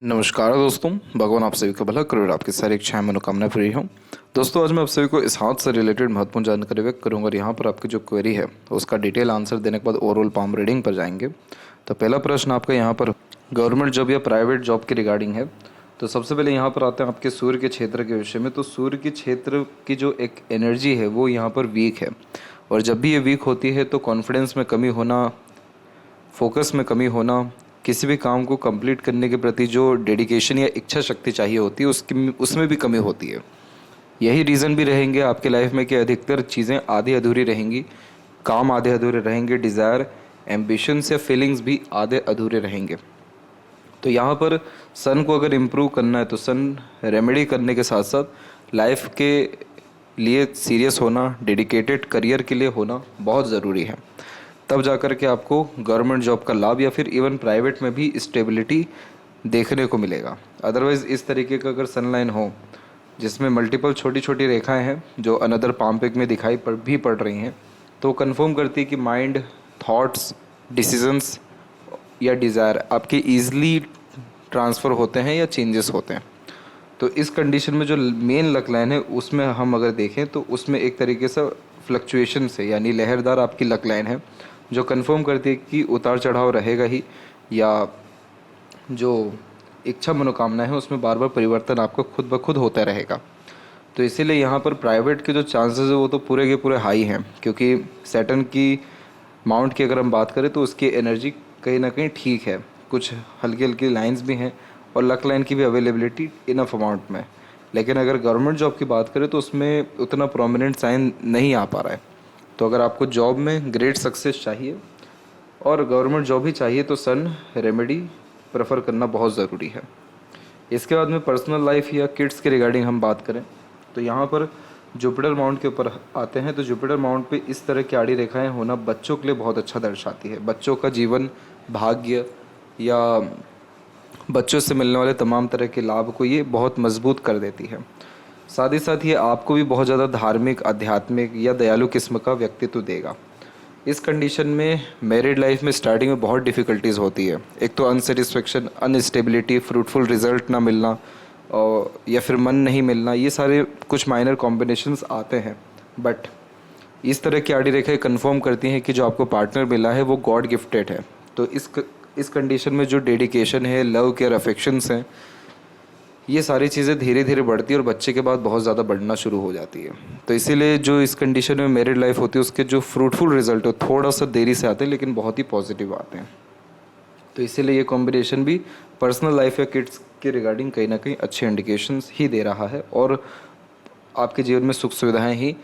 नमस्कार दोस्तों, भगवान आप सभी का भला करे और आपकी सारी इच्छाएं मनोकामना पूरी हों। दोस्तों, आज मैं आप सभी को इस हाथ से रिलेटेड महत्वपूर्ण जानकारी व्यक्त करूंगा और यहाँ पर आपकी जो क्वेरी है उसका डिटेल आंसर देने के बाद ओवरऑल पाम रीडिंग पर जाएंगे। तो पहला प्रश्न आपका यहाँ पर गवर्नमेंट जॉब या प्राइवेट जॉब के रिगार्डिंग है। तो सबसे पहले यहाँ पर आते हैं आपके सूर्य के क्षेत्र के विषय में। तो सूर्य के क्षेत्र की जो एक एनर्जी है वो यहाँ पर वीक है, और जब भी ये वीक होती है तो कॉन्फिडेंस में कमी होना, फोकस में कमी होना, किसी भी काम को कंप्लीट करने के प्रति जो डेडिकेशन या इच्छा शक्ति चाहिए होती है उसमें भी कमी होती है। यही रीज़न भी रहेंगे आपके लाइफ में कि अधिकतर चीज़ें आधी अधूरी रहेंगी, काम आधे अधूरे रहेंगे, डिज़ायर, एम्बिशंस या फीलिंग्स भी आधे अधूरे रहेंगे। तो यहाँ पर सन को अगर इम्प्रूव करना है तो सन रेमेडी करने के साथ साथ लाइफ के लिए सीरियस होना, डेडिकेटेड करियर के लिए होना बहुत ज़रूरी है। तब जाकर के आपको गवर्नमेंट जॉब का लाभ या फिर इवन प्राइवेट में भी स्टेबिलिटी देखने को मिलेगा। अदरवाइज़ इस तरीके का अगर सनलाइन हो जिसमें मल्टीपल छोटी छोटी रेखाएं हैं जो अनदर पाम पिक में दिखाई पड़ रही हैं, तो कंफर्म करती है कि माइंड, थॉट्स, डिसीजंस या डिज़ायर आपके ईजिली ट्रांसफ़र होते हैं या चेंजेस होते हैं। तो इस कंडीशन में जो मेन लक लाइन है उसमें हम अगर देखें तो उसमें एक तरीके से फ्लक्चुएशन से यानी लहरदार आपकी लक लाइन है जो कंफर्म करती है कि उतार चढ़ाव रहेगा ही, या जो इच्छा मनोकामना है उसमें बार बार परिवर्तन आपको खुद ब खुद होता रहेगा। तो इसीलिए यहाँ पर प्राइवेट के जो चांसेस है वो तो पूरे के पूरे हाई हैं, क्योंकि सैटर्न की माउंट की अगर हम बात करें तो उसकी एनर्जी कहीं ना कहीं ठीक है, कुछ हल्की हल्की लाइंस भी हैं और लक लाइन की भी अवेलेबिलिटी इनफ अमाउंट में। लेकिन अगर गवर्नमेंट जॉब की बात करें तो उसमें उतना प्रोमिनेंट साइन नहीं आ पा रहा है। तो अगर आपको जॉब में ग्रेट सक्सेस चाहिए और गवर्नमेंट जॉब ही चाहिए तो सन रेमेडी प्रेफर करना बहुत ज़रूरी है। इसके बाद में पर्सनल लाइफ या किड्स के रिगार्डिंग हम बात करें तो यहाँ पर जुपिटर माउंट के ऊपर आते हैं। तो जुपिटर माउंट पे इस तरह की आड़ी रेखाएं होना बच्चों के लिए बहुत अच्छा दर्शाती है। बच्चों का जीवन, भाग्य या बच्चों से मिलने वाले तमाम तरह के लाभ को ये बहुत मजबूत कर देती है। साथ ही साथ ये आपको भी बहुत ज़्यादा धार्मिक, आध्यात्मिक या दयालु किस्म का व्यक्तित्व देगा। इस कंडीशन में मैरिड लाइफ में स्टार्टिंग में बहुत डिफ़िकल्टीज़ होती है। एक तो अनसेटिस्फेक्शन, अनस्टेबिलिटी, फ्रूटफुल रिजल्ट ना मिलना और या फिर मन नहीं मिलना, ये सारे कुछ माइनर कॉम्बिनेशंस आते हैं। बट इस तरह की आड़ी रेखाएं कंफर्म करती हैं कि जो आपको पार्टनर मिला है वो गॉड गिफ्टेड है। तो इस कंडीशन में जो डेडिकेशन है, लव केयर, अफेक्शंस हैं, ये सारी चीज़ें धीरे धीरे बढ़ती है और बच्चे के बाद बहुत ज़्यादा बढ़ना शुरू हो जाती है। तो इसीलिए जो इस कंडीशन में मैरिड लाइफ होती है उसके जो फ्रूटफुल रिजल्ट हो थोड़ा सा देरी से आते हैं लेकिन बहुत ही पॉजिटिव आते हैं। तो इसीलिए ये कॉम्बिनेशन भी पर्सनल लाइफ या किड्स के रिगार्डिंग कहीं ना कहीं अच्छे इंडिकेशंस ही दे रहा है और आपके जीवन में सुख सुविधाएँ ही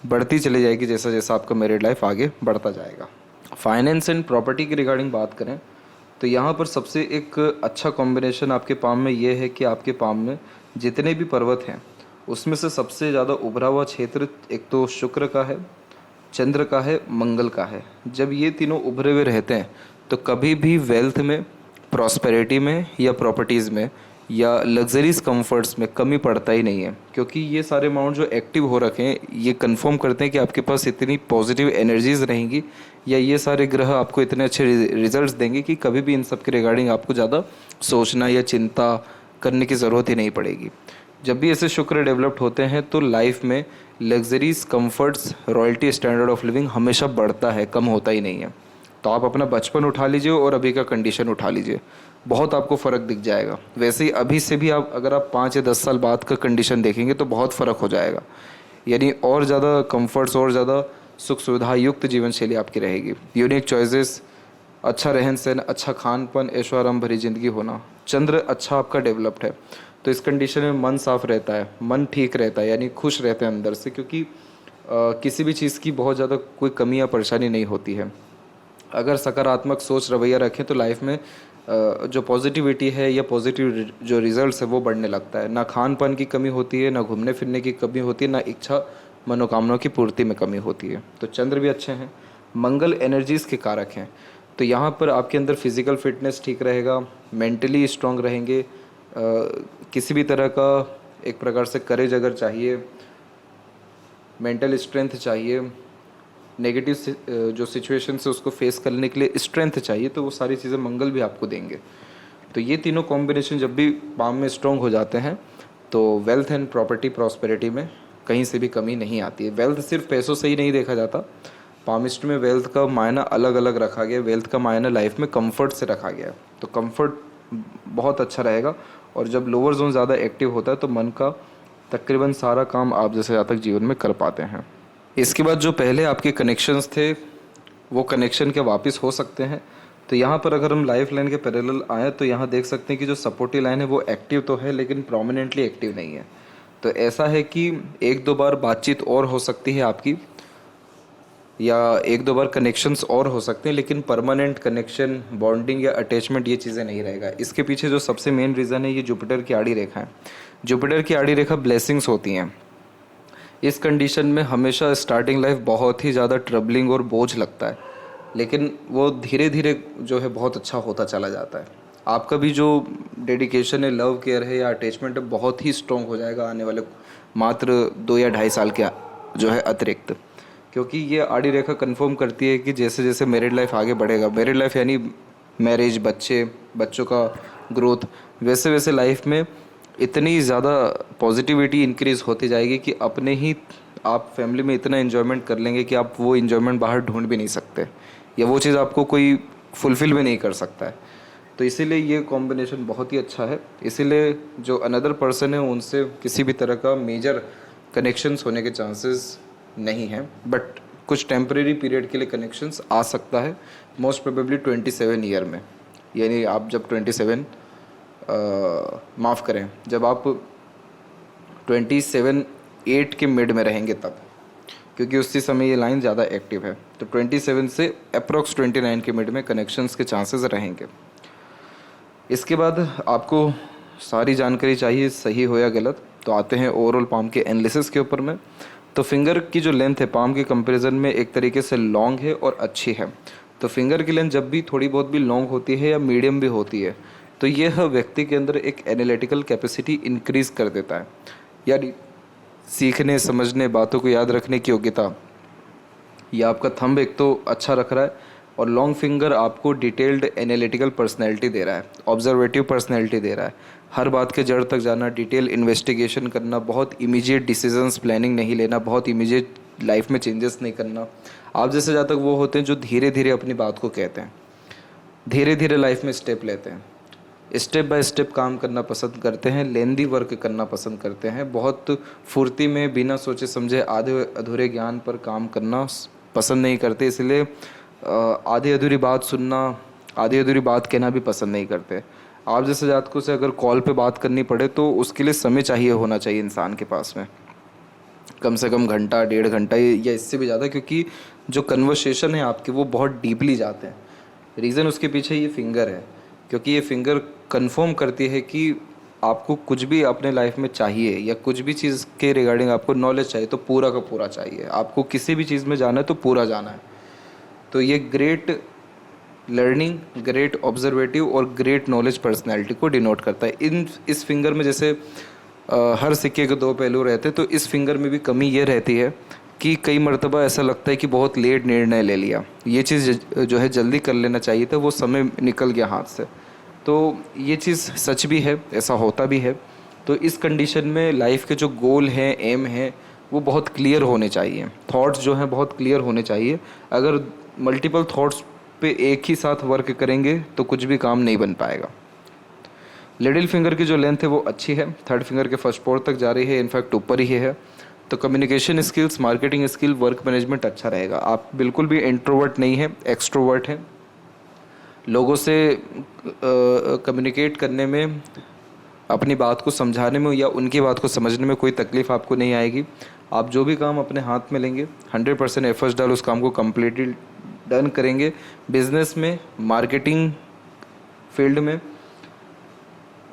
बढ़ती चली जाएगी जैसा जैसा आपका मैरिड लाइफ आगे बढ़ता जाएगा। फाइनेंस एंड प्रॉपर्टी की रिगार्डिंग बात करें तो यहाँ पर सबसे एक अच्छा कॉम्बिनेशन आपके पाम में ये है कि आपके पाम में जितने भी पर्वत हैं उसमें से सबसे ज़्यादा उभरा हुआ क्षेत्र एक तो शुक्र का है, चंद्र का है, मंगल का है। जब ये तीनों उभरे हुए रहते हैं तो कभी भी वेल्थ में, प्रॉस्पेरिटी में या प्रॉपर्टीज़ में या लग्जरीज कंफर्ट्स में कमी पड़ता ही नहीं है, क्योंकि ये सारे अमाउंट जो एक्टिव हो रखे हैं ये कंफर्म करते हैं कि आपके पास इतनी पॉजिटिव एनर्जीज रहेंगी या ये सारे ग्रह आपको इतने अच्छे रिजल्ट्स देंगे कि कभी भी इन सब के रिगार्डिंग आपको ज़्यादा सोचना या चिंता करने की ज़रूरत ही नहीं पड़ेगी। जब भी ऐसे शुक्र डेवलप्ड होते हैं तो लाइफ में luxuries, comforts, royalty, standard of living हमेशा बढ़ता है, कम होता ही नहीं है। तो आप अपना बचपन उठा लीजिए और अभी का कंडीशन उठा लीजिए, बहुत आपको फ़र्क दिख जाएगा। वैसे ही अभी से भी आप अगर आप 5 या 10 साल बाद का कंडीशन देखेंगे तो बहुत फ़र्क हो जाएगा, यानी और ज़्यादा कंफर्ट्स और ज़्यादा सुख सुविधा युक्त जीवन शैली आपकी रहेगी। यूनिक चॉइसेस, अच्छा रहन सहन, अच्छा खान पान, ऐशो आराम भरी ज़िंदगी होना। चंद्र अच्छा आपका डेवलप्ड है तो इस कंडीशन में मन साफ रहता है, मन ठीक रहता है, यानी खुश रहते हैं अंदर से, क्योंकि किसी भी चीज़ की बहुत ज़्यादा कोई कमी या परेशानी नहीं होती है। अगर सकारात्मक सोच रवैया रखें तो लाइफ में जो पॉजिटिविटी है या पॉजिटिव जो रिजल्ट्स है वो बढ़ने लगता है। ना खान पान की कमी होती है, ना घूमने फिरने की कमी होती है, ना इच्छा मनोकामनाओं की पूर्ति में कमी होती है। तो चंद्र भी अच्छे हैं, मंगल एनर्जीज़ के कारक हैं। तो यहाँ पर आपके अंदर फिजिकल फिटनेस ठीक रहेगा, मेंटली स्ट्रांग रहेंगे, किसी भी तरह का एक प्रकार से करेज अगर चाहिए, मेंटल स्ट्रेंथ चाहिए, नेगेटिव जो सिचुएशन है उसको फेस करने के लिए स्ट्रेंथ चाहिए, तो वो सारी चीज़ें मंगल भी आपको देंगे। तो ये तीनों कॉम्बिनेशन जब भी पाम में स्ट्रॉन्ग हो जाते हैं तो वेल्थ एंड प्रॉपर्टी प्रॉस्पेरिटी में कहीं से भी कमी नहीं आती है। वेल्थ सिर्फ पैसों से ही नहीं देखा जाता, पामिस्ट में वेल्थ का मायना अलग अलग रखा गया। वेल्थ का मायना लाइफ में कंफर्ट से रखा गया है, तो कंफर्ट बहुत अच्छा रहेगा। और जब लोअर जोन ज़्यादा एक्टिव होता है तो मन का तकरीबन सारा काम आप जैसे जातक जीवन में कर पाते हैं। इसके बाद जो पहले आपके कनेक्शंस थे वो कनेक्शन क्या वापस हो सकते हैं? तो यहाँ पर अगर हम लाइफ लाइन के पैरेलल आएँ तो यहाँ देख सकते हैं कि जो सपोर्टिव लाइन है वो एक्टिव तो है लेकिन प्रोमिनेंटली एक्टिव नहीं है। तो ऐसा है कि एक दो बार बातचीत और हो सकती है आपकी, या एक दो बार कनेक्शंस और हो सकते हैं, लेकिन परमानेंट कनेक्शन, बॉन्डिंग या अटैचमेंट ये चीज़ें नहीं रहेगा। इसके पीछे जो सबसे मेन रीज़न है ये जुपिटर की आड़ी रेखा है। जुपिटर की आड़ी रेखा ब्लेसिंग्स होती हैं। इस कंडीशन में हमेशा स्टार्टिंग लाइफ बहुत ही ज़्यादा ट्रबलिंग और बोझ लगता है, लेकिन वो धीरे धीरे जो है बहुत अच्छा होता चला जाता है। आपका भी जो डेडिकेशन है, लव केयर है या अटैचमेंट है, बहुत ही स्ट्रॉन्ग हो जाएगा आने वाले मात्र 2 या 2.5 साल के जो है अतिरिक्त। क्योंकि ये आड़ी रेखा कंफर्म करती है कि जैसे जैसे मैरिड लाइफ आगे बढ़ेगा, मैरिड लाइफ यानी मैरिज, बच्चों का ग्रोथ, वैसे वैसे लाइफ में इतनी ज़्यादा पॉजिटिविटी इंक्रीज़ होती जाएगी कि अपने ही आप फैमिली में इतना इन्जॉयमेंट कर लेंगे कि आप वो इन्जॉयमेंट बाहर ढूंढ भी नहीं सकते, या वो चीज़ आपको कोई फुलफ़िल भी नहीं कर सकता है। तो इसीलिए ये कॉम्बिनेशन बहुत ही अच्छा है। इसीलिए जो अनदर पर्सन है उनसे किसी भी तरह का मेजर कनेक्शंस होने के चांसेस नहीं हैं, बट कुछ टेम्परेरी पीरियड के लिए कनेक्शंस आ सकता है, मोस्ट प्रोबेबली 27 ईयर में। यानी आप जब 27 माफ़ करें, जब आप 27 के मिड में रहेंगे तब, क्योंकि उसी समय ये लाइन ज़्यादा एक्टिव है। तो 27 से अप्रोक्स 29 के मिड में कनेक्शंस के चांसेस रहेंगे। इसके बाद आपको सारी जानकारी चाहिए, सही हो या गलत, तो आते हैं ओवरऑल पाम के एनालिसिस के ऊपर में। तो फिंगर की जो लेंथ है पाम के कंपैरिजन में एक तरीके से लॉन्ग है और अच्छी है। तो फिंगर की लेंथ जब भी थोड़ी बहुत भी लॉन्ग होती है या मीडियम भी होती है तो यह व्यक्ति के अंदर एक एनालिटिकल कैपेसिटी इंक्रीज़ कर देता है, यानी सीखने, समझने, बातों को याद रखने की योग्यता। यह आपका थंब एक तो अच्छा रख रहा है, और लॉन्ग फिंगर आपको डिटेल्ड एनालिटिकल पर्सनैलिटी दे रहा है, ऑब्जर्वेटिव पर्सनैलिटी दे रहा है। हर बात के जड़ तक जाना, डिटेल इन्वेस्टिगेशन करना, बहुत इमीडिएट डिसीजंस प्लानिंग नहीं लेना, बहुत इमीडिएट लाइफ में चेंजेस नहीं करना। आप जैसे जहाँ तक वो होते हैं जो धीरे धीरे अपनी बात को कहते हैं, धीरे धीरे लाइफ में स्टेप लेते हैं, स्टेप बाय स्टेप काम करना पसंद करते हैं, लेंदी वर्क करना पसंद करते हैं, बहुत फुर्ती में बिना सोचे समझे आधे अधूरे ज्ञान पर काम करना पसंद नहीं करते। इसलिए आधी अधूरी बात सुनना, आधी अधूरी बात कहना भी पसंद नहीं करते। आप जैसे जातकों से अगर कॉल पे बात करनी पड़े तो उसके लिए समय चाहिए होना चाहिए इंसान के पास में, कम से कम घंटा, 1.5 घंटा या इससे भी ज़्यादा, क्योंकि जो कन्वर्सेशन है आपके वो बहुत डीपली जाते हैं। रीज़न उसके पीछे ये फिंगर है, क्योंकि ये फिंगर कंफर्म करती है कि आपको कुछ भी अपने लाइफ में चाहिए या कुछ भी चीज़ के रिगार्डिंग आपको नॉलेज चाहिए तो पूरा का पूरा चाहिए। आपको किसी भी चीज़ में जाना है तो पूरा जाना है। तो ये ग्रेट लर्निंग, ग्रेट ऑब्जर्वेटिव और ग्रेट नॉलेज पर्सनैलिटी को डिनोट करता है। इस फिंगर में जैसे हर सिक्के के 2 पहलू रहते हैं, तो इस फिंगर में भी कमी ये रहती है कि कई मर्तबा ऐसा लगता है कि बहुत लेट निर्णय ले लिया, ये चीज़ जो है जल्दी कर लेना चाहिए था, वो समय निकल गया हाथ से। तो ये चीज़ सच भी है, ऐसा होता भी है। तो इस कंडीशन में लाइफ के जो गोल हैं, एम हैं, वो बहुत क्लियर होने चाहिए। थॉट्स जो हैं बहुत क्लियर होने चाहिए। अगर मल्टीपल थॉट्स पे एक ही साथ वर्क करेंगे तो कुछ भी काम नहीं बन पाएगा। लिटिल फिंगर की जो लेंथ है वो अच्छी है, 3rd फिंगर के फर्स्ट पोर तक जा रही है, इनफैक्ट ऊपर ही है। तो communication skills, marketing skill, work management अच्छा रहेगा। आप बिल्कुल भी इंट्रोवर्ट नहीं है, एक्सट्रोवर्ट हैं। लोगों से कम्युनिकेट करने में, अपनी बात को समझाने में या उनकी बात को समझने में कोई तकलीफ़ आपको नहीं आएगी। आप जो भी काम अपने हाथ में लेंगे 100% एफर्ट्स डाल उस काम को कम्प्लीटली डन करेंगे। बिजनेस में, मार्केटिंग फील्ड में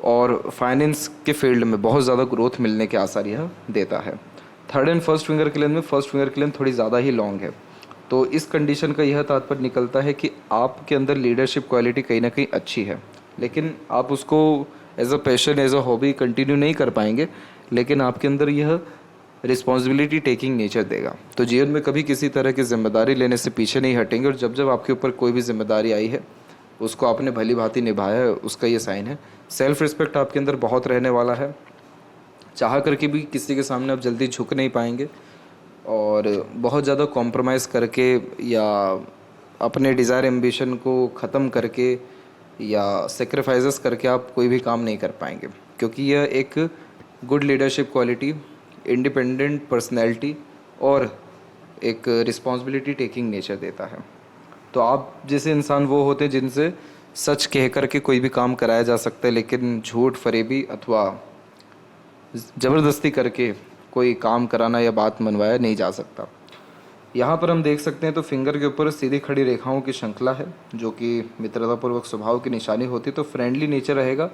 और फाइनेंस के फील्ड में बहुत ज़्यादा ग्रोथ मिलने के आसार यह देता है। 3rd एंड 1st फिंगर की लेंथ में 1st फिंगर की लेंथ थोड़ी ज़्यादा ही लॉन्ग है। तो इस कंडीशन का यह तात्पर्य निकलता है कि आपके अंदर लीडरशिप क्वालिटी कहीं ना कहीं अच्छी है, लेकिन आप उसको as a passion, as a hobby continue नहीं कर पाएंगे, लेकिन आपके अंदर यह रिस्पॉन्सिबिलिटी टेकिंग नेचर देगा। तो जीवन में कभी किसी तरह की जिम्मेदारी लेने से पीछे नहीं हटेंगे, और जब जब आपके ऊपर कोई भी जिम्मेदारी आई है उसको आपने भली भांति निभाया है, उसका ये साइन है। सेल्फ रिस्पेक्ट आपके अंदर बहुत रहने वाला है, चाह करके भी किसी के सामने आप जल्दी झुक नहीं पाएंगे, और बहुत ज़्यादा कॉम्प्रोमाइज़ करके या अपने डिज़ायर एम्बिशन को ख़त्म करके या सेक्रीफाइसेस करके आप कोई भी काम नहीं कर पाएंगे, क्योंकि यह एक good leadership quality, independent personality और एक रिस्पॉन्सिबिलिटी टेकिंग नेचर देता है। तो आप जैसे इंसान वो होते हैं जिनसे सच कह करके कोई भी काम कराया जा सकता है, लेकिन झूठ, फरेबी अथवा ज़बरदस्ती करके कोई काम कराना या बात मनवाया नहीं जा सकता। यहाँ पर हम देख सकते हैं तो फिंगर के ऊपर सीधी खड़ी रेखाओं की श्रृंखला है, जो कि मित्रतापूर्वक स्वभाव की निशानी होती है। तो फ्रेंडली नेचर रहेगा,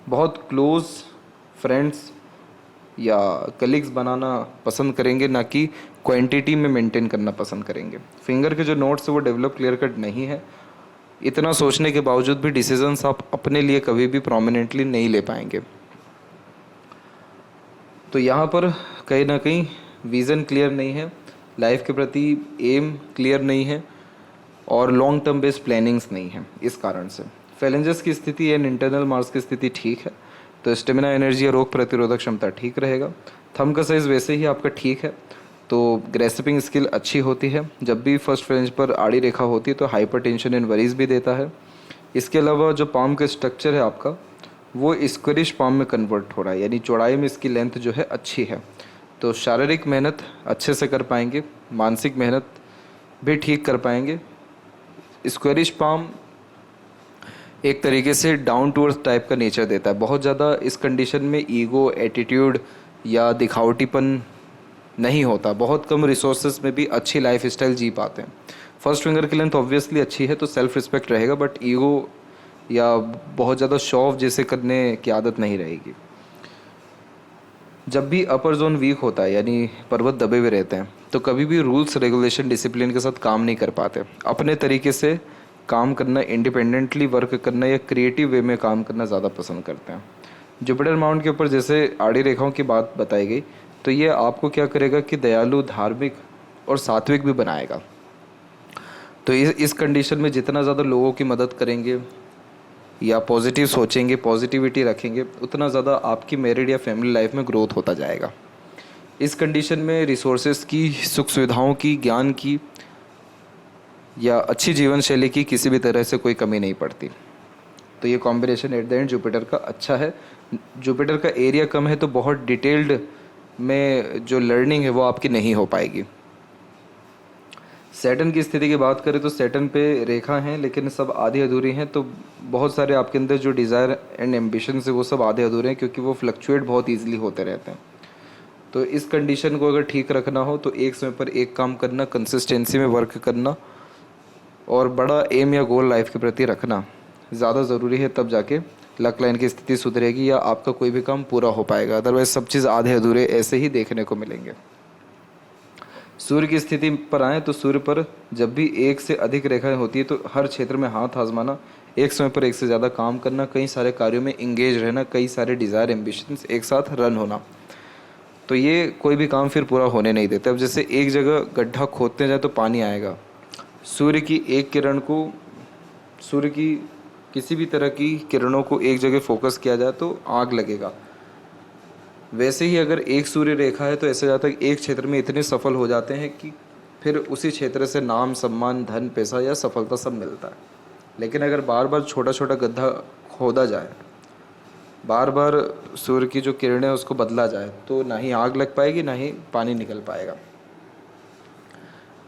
बहुत क्लोज फ्रेंड्स या कलीग्स बनाना पसंद करेंगे, ना कि क्वांटिटी में मेंटेन करना पसंद करेंगे। फिंगर के जो नोट्स है वो डेवलप क्लियर कट नहीं है, इतना सोचने के बावजूद भी डिसीजंस आप अपने लिए कभी भी प्रोमिनेंटली नहीं ले पाएंगे। तो यहाँ पर कहीं ना कहीं विज़न क्लियर नहीं है, लाइफ के प्रति एम क्लियर नहीं है और लॉन्ग टर्म बेस्ड प्लानिंग्स नहीं है। इस कारण से फैलेंजेस की स्थिति एंड इंटरनल मार्क्स की स्थिति ठीक है, तो स्टेमिना, एनर्जी या रोग प्रतिरोधक क्षमता ठीक रहेगा। थंब का साइज़ वैसे ही आपका ठीक है, तो ग्रेस्पिंग स्किल अच्छी होती है। जब भी फर्स्ट फ्रेंच पर आड़ी रेखा होती है तो हाइपर टेंशन एंड वरीज भी देता है। इसके अलावा जो पाम का स्ट्रक्चर है आपका वो स्क्वेरिश पाम में कन्वर्ट हो रहा है, यानी चौड़ाई में इसकी लेंथ जो है अच्छी है। तो शारीरिक मेहनत अच्छे से कर पाएंगे, मानसिक मेहनत भी ठीक कर पाएंगे। स्क्वेरिश पाम एक तरीके से डाउन टू अर्थ टाइप का नेचर देता है। बहुत ज़्यादा इस कंडीशन में ईगो, एटीट्यूड या दिखावटीपन नहीं होता। बहुत कम रिसोर्सेज में भी अच्छी लाइफ स्टाइल जी पाते हैं। फर्स्ट फिंगर की लेंथ ऑब्वियसली अच्छी है, तो सेल्फ रिस्पेक्ट रहेगा, बट ईगो या बहुत ज़्यादा शो ऑफ जैसे करने की आदत नहीं रहेगी। जब भी अपर जोन वीक होता है, यानी पर्वत दबे हुए रहते हैं, तो कभी भी रूल्स, रेगुलेशन, डिसिप्लिन के साथ काम नहीं कर पाते। अपने तरीके से काम करना, इंडिपेंडेंटली वर्क करना या क्रिएटिव वे में काम करना ज़्यादा पसंद करते हैं। जुपिटर माउंट के ऊपर जैसे आड़ी रेखाओं की बात बताई गई, तो ये आपको क्या करेगा कि दयालु, धार्मिक और सात्विक भी बनाएगा। तो इस कंडीशन में जितना ज़्यादा लोगों की मदद करेंगे या पॉजिटिव सोचेंगे, पॉजिटिविटी रखेंगे, उतना ज़्यादा आपकी मैरिड या फैमिली लाइफ में ग्रोथ होता जाएगा। इस कंडीशन में रिसोर्सेज की, सुख सुविधाओं की, ज्ञान की या अच्छी जीवन शैली की किसी भी तरह से कोई कमी नहीं पड़ती। तो ये combination at the end Jupiter का अच्छा है। जुपिटर का एरिया कम है, तो बहुत डिटेल्ड में जो लर्निंग है वो आपकी नहीं हो पाएगी। सैटर्न की स्थिति की बात करें तो सैटर्न पे रेखा हैं, लेकिन सब आधी अधूरी हैं। तो बहुत सारे आपके अंदर जो डिज़ायर एंड एम्बिशन है वो सब आधे अधूरे हैं, क्योंकि वो फ्लक्चुएट बहुत ईजिली होते रहते हैं। तो इस कंडीशन को अगर ठीक रखना हो तो एक समय पर एक काम करना, कंसिस्टेंसी में वर्क करना और बड़ा एम या गोल लाइफ के प्रति रखना ज़्यादा ज़रूरी है, तब जाके लक लाइन की स्थिति सुधरेगी या आपका कोई भी काम पूरा हो पाएगा। अदरवाइज सब चीज़ आधे अधूरे ऐसे ही देखने को मिलेंगे। सूर्य की स्थिति पर आएँ तो सूर्य पर जब भी एक से अधिक रेखाएं होती है तो हर क्षेत्र में हाथ आजमाना, एक समय पर एक से ज़्यादा काम करना, कई सारे कार्यों में इंगेज रहना, कई सारे डिज़ायर, एम्बिशंस एक साथ रन होना, तो ये कोई भी काम फिर पूरा होने नहीं देते। अब जैसे एक जगह गड्ढा खोदते जाए तो पानी आएगा, सूर्य की एक किरण को, सूर्य की किसी भी तरह की किरणों को एक जगह फोकस किया जाए तो आग लगेगा। वैसे ही अगर एक सूर्य रेखा है तो ऐसा जाता है कि एक क्षेत्र में इतने सफल हो जाते हैं कि फिर उसी क्षेत्र से नाम, सम्मान, धन, पैसा या सफलता सब मिलता है। लेकिन अगर बार बार छोटा छोटा गड्ढा खोदा जाए, बार बार सूर्य की जो किरणें उसको बदला जाए, तो ना ही आग लग पाएगी ना ही पानी निकल पाएगा।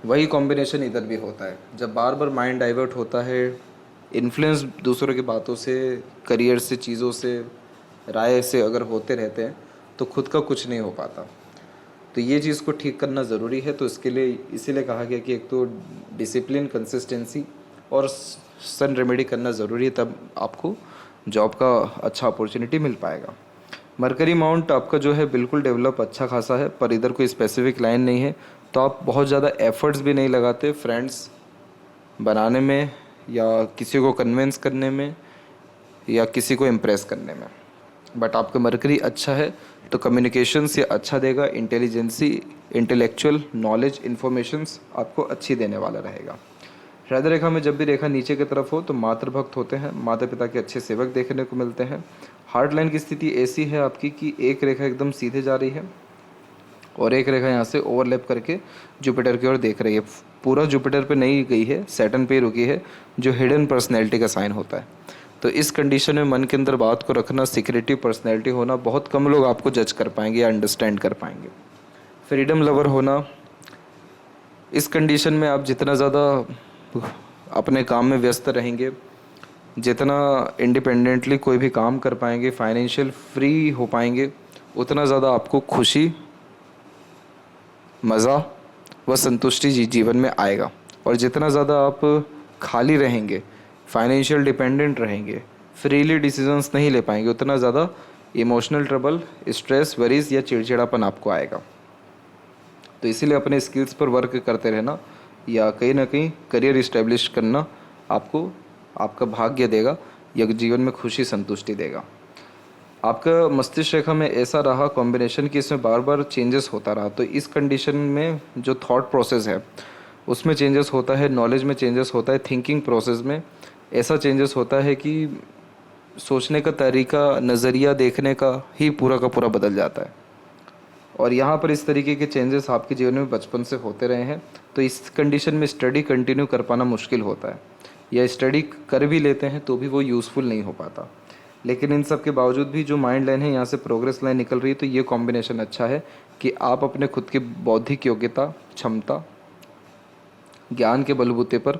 वही कॉम्बिनेशन इधर भी होता है। जब बार बार माइंड डाइवर्ट होता है, इन्फ्लुएंस दूसरों की बातों से, करियर से, चीज़ों से, राय से अगर होते रहते हैं तो खुद का कुछ नहीं हो पाता। तो ये चीज़ को ठीक करना ज़रूरी है। तो इसके लिए इसीलिए कहा गया कि एक तो डिसिप्लिन, कंसिस्टेंसी और सन रेमेडी करना ज़रूरी है, तब आपको जॉब का अच्छा अपॉर्चुनिटी मिल पाएगा। मरकरी माउंट आपका जो है बिल्कुल डेवलप अच्छा खासा है, पर इधर कोई स्पेसिफिक लाइन नहीं है, तो आप बहुत ज़्यादा एफर्ट्स भी नहीं लगाते फ्रेंड्स बनाने में या किसी को कन्विंस करने में या किसी को इम्प्रेस करने में। बट आपका मरकरी अच्छा है तो कम्युनिकेशन से अच्छा देगा, इंटेलिजेंसी, इंटेलेक्चुअल नॉलेज, इन्फॉर्मेशंस आपको अच्छी देने वाला रहेगा। हृदय रेखा में जब भी रेखा नीचे की तरफ हो तो मातृभक्त होते हैं, माता पिता के अच्छे सेवक देखने को मिलते हैं। हार्ट लाइन की स्थिति ऐसी है आपकी कि एक रेखा एकदम सीधे जा रही है और एक रेखा यहाँ से ओवरलैप करके जुपिटर की ओर देख रही है। पूरा जुपिटर पे नहीं गई है, सैटर्न पे ही रुकी है, जो हिडन पर्सनैलिटी का साइन होता है। तो इस कंडीशन में मन के अंदर बात को रखना, सिक्रेटिव पर्सनैलिटी होना, बहुत कम लोग आपको जज कर पाएंगे या अंडरस्टैंड कर पाएंगे। फ्रीडम लवर होना, इस कंडीशन में आप जितना ज़्यादा अपने काम में व्यस्त रहेंगे, जितना इंडिपेंडेंटली कोई भी काम कर पाएंगे, फाइनेंशियल फ्री हो पाएंगे, उतना ज़्यादा आपको खुशी, मज़ा व संतुष्टि जीवन में आएगा। और जितना ज़्यादा आप खाली रहेंगे, फाइनेंशियल डिपेंडेंट रहेंगे, फ्रीली डिसीजंस नहीं ले पाएंगे, उतना ज़्यादा इमोशनल ट्रबल, स्ट्रेस, वरीज या चिड़चिड़ापन आपको आएगा। तो इसीलिए अपने स्किल्स पर वर्क करते रहना या कहीं ना कहीं करियर इस्टेब्लिश करना आपको आपका भाग्य देगा या जीवन में खुशी संतुष्टि देगा। आपका मस्तिष्क रेखा में ऐसा रहा कॉम्बिनेशन कि इसमें बार बार चेंजेस होता रहा, तो इस कंडीशन में जो थॉट प्रोसेस है उसमें चेंजेस होता है, नॉलेज में चेंजेस होता है, थिंकिंग प्रोसेस में ऐसा चेंजेस होता है कि सोचने का तरीका, नज़रिया देखने का ही पूरा का पूरा बदल जाता है। और यहाँ पर इस तरीके के चेंजेस आपके जीवन में बचपन से होते रहे हैं, तो इस कंडीशन में स्टडी कंटिन्यू कर पाना मुश्किल होता है, या स्टडी कर भी लेते हैं तो भी वो यूज़फुल नहीं हो पाता। लेकिन इन सब के बावजूद भी जो माइंड लाइन है यहाँ से प्रोग्रेस लाइन निकल रही है, तो ये कॉम्बिनेशन अच्छा है कि आप अपने खुद की बौद्धिक योग्यता, क्षमता, ज्ञान के बलबूते पर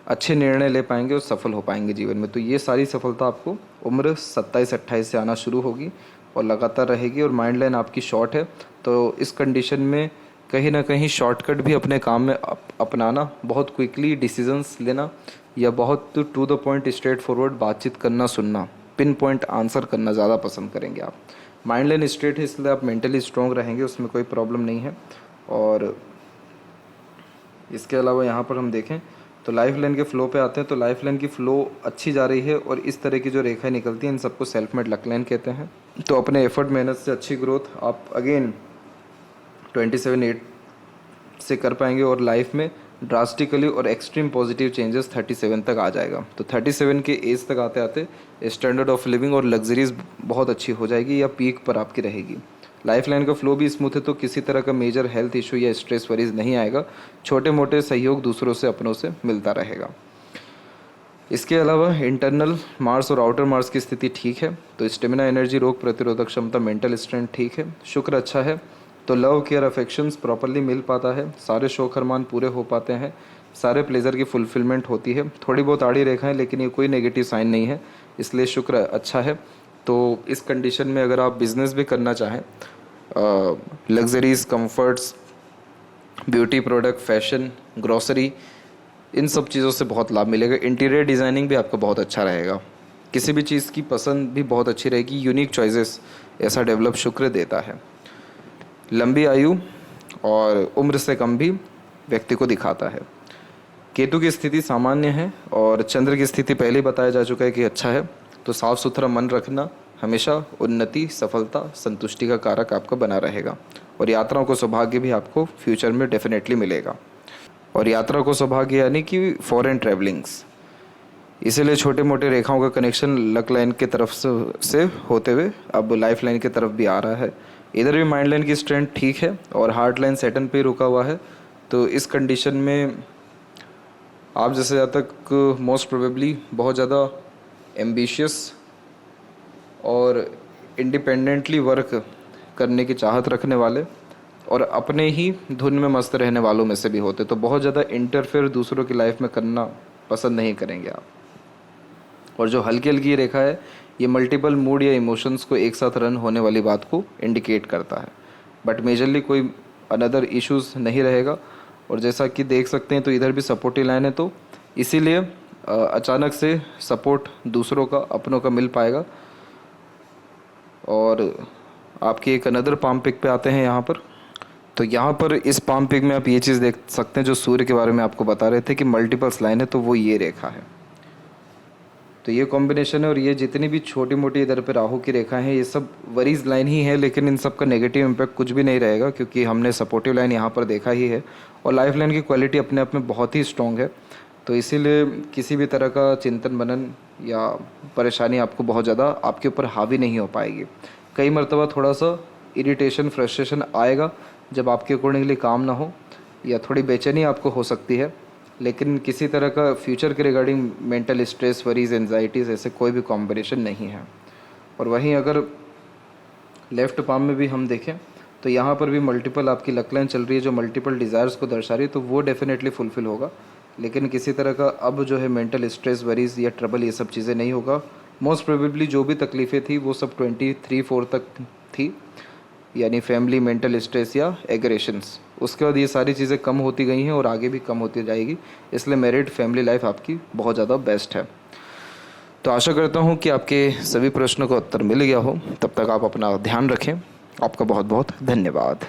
अच्छे निर्णय ले पाएंगे और सफल हो पाएंगे जीवन में। तो ये सारी सफलता आपको उम्र 27-28 से आना शुरू होगी और लगातार रहेगी। और माइंड लाइन आपकी शॉर्ट है, तो इस कंडीशन में कहीं ना कहीं शॉर्टकट भी अपने काम में अपनाना, बहुत क्विकली डिसीजंस लेना या बहुत to the point straightforward बातचीत करना, सुनना, पिन पॉइंट आंसर करना ज़्यादा पसंद करेंगे आप। माइंड लाइन स्ट्रेट है इसलिए आप मेंटली स्ट्रॉन्ग रहेंगे, उसमें कोई प्रॉब्लम नहीं है। और इसके अलावा यहाँ पर हम देखें तो लाइफ लाइन के फ्लो पे आते हैं, तो लाइफ लाइन की फ्लो अच्छी जा रही है और इस तरह की जो रेखाएं निकलती हैं इन सबको सेल्फ मेड लक लाइन कहते हैं। तो अपने एफर्ट, मेहनत से अच्छी ग्रोथ आप अगेन 27-8 से कर पाएंगे और लाइफ में ड्रास्टिकली और एक्सट्रीम पॉजिटिव चेंजेस 37 तक आ जाएगा। तो 37 के एज तक आते आते स्टैंडर्ड ऑफ लिविंग और लग्जरीज बहुत अच्छी हो जाएगी या पीक पर आपकी रहेगी। लाइफ लाइन का फ्लो भी स्मूथ है, तो किसी तरह का मेजर हेल्थ इशू या स्ट्रेस वरीज नहीं आएगा। छोटे मोटे सहयोग दूसरों से, अपनों से मिलता रहेगा। इसके अलावा इंटरनल मार्स और आउटर मार्स की स्थिति ठीक है, तो स्टेमिना, एनर्जी, रोग प्रतिरोधक क्षमता, मेंटल स्ट्रेंथ ठीक है। शुक्र अच्छा है, तो लव, केयर, अफेक्शंस प्रॉपरली मिल पाता है, सारे शौक अरमान पूरे हो पाते हैं, सारे प्लेजर की फुलफिलमेंट होती है। थोड़ी बहुत आड़ी रेखाएं, लेकिन ये कोई नेगेटिव साइन नहीं है, इसलिए शुक्र अच्छा है। तो इस कंडीशन में अगर आप बिजनेस भी करना चाहें, luxuries, comforts, beauty product, fashion, grocery, इन सब चीज़ों से बहुत लाभ मिलेगा। इंटीरियर डिज़ाइनिंग भी आपका बहुत अच्छा रहेगा, किसी भी चीज़ की पसंद भी बहुत अच्छी रहेगी, यूनिक चॉइसेस ऐसा डेवलप शुक्र देता है। लंबी आयु और उम्र से कम भी व्यक्ति को दिखाता है। केतु की स्थिति सामान्य है और चंद्र की स्थिति पहले ही बताया जा चुका है कि अच्छा है, तो साफ़ सुथरा मन रखना हमेशा उन्नति, सफलता, संतुष्टि का कारक आपका बना रहेगा। और यात्राओं को सौभाग्य भी आपको फ्यूचर में डेफिनेटली मिलेगा। और यात्रा को सौभाग्य यानी कि फॉरेन ट्रैवलिंग्स, इसीलिए छोटे मोटे रेखाओं का कनेक्शन लक लाइन के तरफ से होते हुए अब लाइफ लाइन की तरफ भी आ रहा है। इधर भी माइंड लाइन की स्ट्रेंथ ठीक है और हार्ट लाइन सैटर्न पे रुका हुआ है, तो इस कंडीशन में आप जैसे जहाँ तक मोस्ट प्रोबेबली बहुत ज़्यादा एम्बिशियस और इंडिपेंडेंटली वर्क करने की चाहत रखने वाले और अपने ही धुन में मस्त रहने वालों में से भी होते, तो बहुत ज़्यादा इंटरफेयर दूसरों की लाइफ में करना पसंद नहीं करेंगे आप। और जो हल्की हल्की रेखा है ये मल्टीपल मूड या इमोशंस को एक साथ रन होने वाली बात को इंडिकेट करता है, बट मेजरली कोई अनदर इश्यूज नहीं रहेगा। और जैसा कि देख सकते हैं तो इधर भी सपोर्टिव लाइन है, तो इसीलिए अचानक से सपोर्ट दूसरों का, अपनों का मिल पाएगा। और आपकी एक अनदर पाम पिक पे आते हैं यहाँ पर, तो यहाँ पर इस पाम पिक में आप ये चीज़ देख सकते हैं जो सूर्य के बारे में आपको बता रहे थे कि मल्टीपल्स लाइन है, तो वो ये रेखा है। तो ये कॉम्बिनेशन है और ये जितनी भी छोटी मोटी इधर पे राहु की रेखा है ये सब वरीज लाइन ही है, लेकिन इन सब का नेगेटिव इम्पैक्ट कुछ भी नहीं रहेगा क्योंकि हमने सपोर्टिव लाइन यहाँ पर देखा ही है। और लाइफ लाइन की क्वालिटी अपने आप में बहुत ही स्ट्रॉन्ग है, तो इसीलिए किसी भी तरह का चिंतन मनन या परेशानी आपको बहुत ज़्यादा आपके ऊपर हावी नहीं हो पाएगी। कई मर्तबा थोड़ा सा इरिटेशन फ्रस्ट्रेशन आएगा जब आपके अकॉर्डिंगली काम ना हो, या थोड़ी बेचैनी आपको हो सकती है, लेकिन किसी तरह का फ्यूचर के regarding mental stress, worries, anxieties ऐसे कोई भी कॉम्बिनेशन नहीं है। और वहीं अगर लेफ़्ट पाम में भी हम देखें तो यहाँ पर भी मल्टीपल आपकी लक लाइन चल रही है जो मल्टीपल डिज़ायर्स को दर्शा रही है, तो वो डेफिनेटली फुलफ़िल होगा। लेकिन किसी तरह का अब जो है मेंटल स्ट्रेस, वरीज या ट्रबल ये सब चीज़ें नहीं होगा। मोस्ट प्रोबेबली जो भी तकलीफ़ें थी वो सब 23-4 तक थी, यानी फैमिली, मेंटल स्ट्रेस या एग्रेशंस। उसके बाद ये सारी चीज़ें कम होती गई हैं और आगे भी कम होती जाएगी। इसलिए मैरिड फैमिली लाइफ आपकी बहुत ज़्यादा बेस्ट है। तो आशा करता हूँ कि आपके सभी प्रश्नों का उत्तर मिल गया हो। तब तक आप अपना ध्यान रखें। आपका बहुत बहुत धन्यवाद।